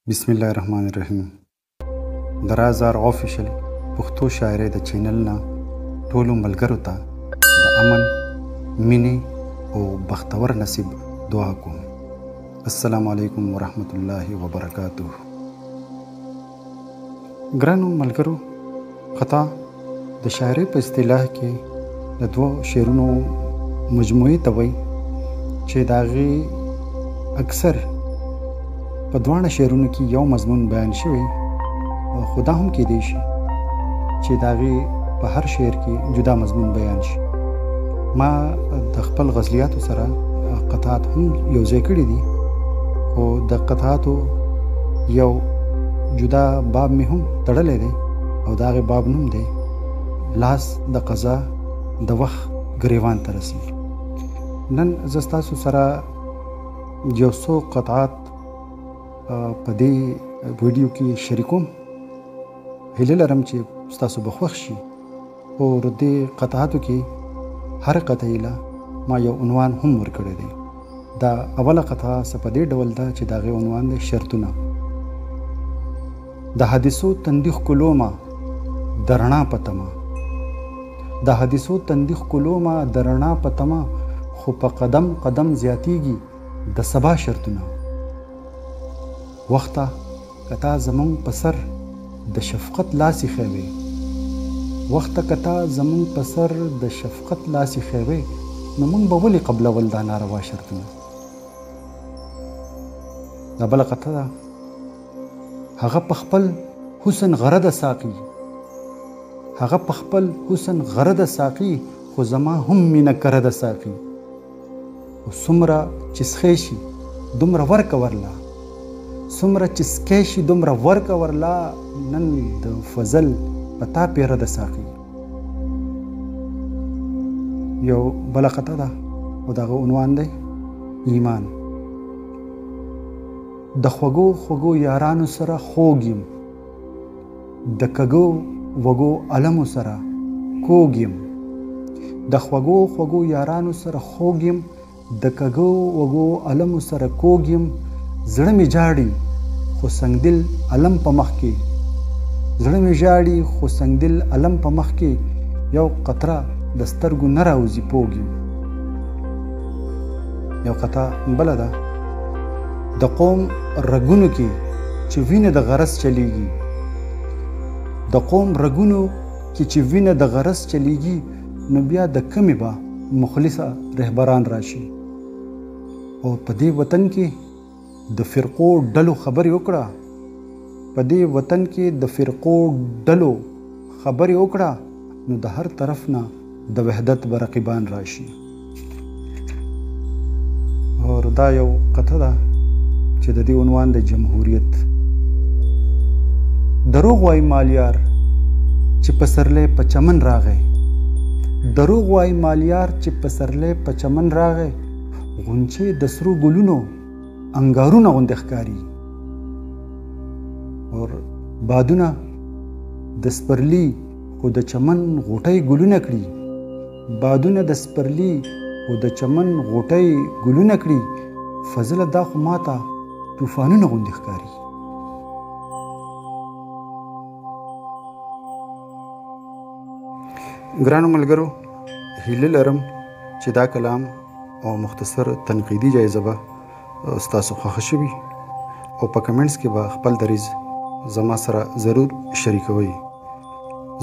बिस्मिल्लाहिर्रहमानिर्रहीम। د رازار آفیشل پښتو شاعرۍ د چینل نه ټولو ملګرو ته د امن، مینې او بختور نصیب دعا کوم. السلام علیکم ورحمت الله وبرکاته. ګرانو ملګرو، خطا د شاعرۍ په اصطلاح کې د دوه شعرونو مجموعې ته وایي چې د هغې اکثر په دواړه شعرونو کې یو مضمون بیان شوی، خو دا هم کیدی شي چې د هغې په هر شعر کې جدا مضمون بیان شي. ما د خپل غزلیاتو سره قطعات هم یو ځای کړي دي، خو د قطعاتو یو جدا باب مې هم تړلی دی او د هغې باب نوم دی لاس د قضا د وخت ګریوان ته رسي. نن زه ستاسو سره یو څو قطعات په دې ویډیو کې شریکوم. هیله لرم چې ستاسو به خوښ شي. او د دې قطعاتو کې هر قطعې له ما یو عنوان هم ورکړی دی. دا اوله قطعه څه په دې ډول ده چې د هغې عنوان دی شرطونه. د حادثو تندي ښکلومه د رڼا په تمه، د حادثو تندي ښکلومه د رڼا په تمه، خو په قدم قدم زیاتیږي د سبا شرطونه. وخته کتا زمون په سر د شفقت لاسې خیوې، وخته کتا زمون په سر د شفقت لاسې خیوې، نو موږ به ولې قبلول دا ناروا شرطونه. دا بله قطعه ده. هغه په خپل حسن غره د ساقي، هغه په خپل حسن غره د ساقي، خو زما هم مینه کره د ساقي. او څومره چې څښی شي دومره ورکه ورله، څومره چې څکی شي دومره ورکه ورله، نن د فضل په تا پیره د ساقي. یو بله قطعه ده او د هغه عنوان دی ایمان. د خوږو خوږو یارانو سره خوږ یم، د کږو وږو علمو سره کوږ یم، د خوږو خوږو یارانو سره خوږ یم، د کږو وږو علمو سره کوږ یم. زړه مې جاړي خو سنګدل علم په مخ کې، زړه مې جاړي خو سنګدل علم په مخ کې، یو قطره د سترګو نه راوځي پوږ یم. یو قطعه بله ده. د قوم رګونو کې چې وینه د غرض چلیږي، د قوم رګونو کې چې وینه د غرض چلیږي، نو بیا د کمې به مخلصه رهبران راشي. او په دې وطن کې د فرقو ډلو خبرې وکړه، په دې وطن کې د فرقو ډلو خبرې وکړه، نو د هر طرف نه د وحدت به رقیبان راشي. اور دا یو قطعه ده چې د دې عنوان د جمهوریت. دروغ وای مالیار چې پسرلی په چمن راغی، دروغ وای مالیار چې پسرلی په چمن راغی، غونچې د سرو ګلونو انګارونه غوندې ښکاري. اور بادونه د سپرلي خو د چمن غوټۍ ګلونه کړي، بادونه د سپرلي خو د چمن غوټۍ ګلونه کړي، فضله دا خو ماته طوفانونه غوندې ښکاري. ګرانو ملګرو، هیله لرم چې دا کلام او مختصر تنقیدي جایزه به ستاسو خوښه شوي او په کمنټس کې به خپل دریځ زما سره ضرور شریکوئ.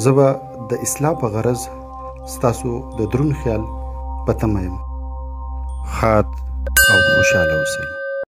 زه به د اصلاح په غرض ستاسو د دروند خیال په تمه یم. ښاد او خوشحاله اوسئ.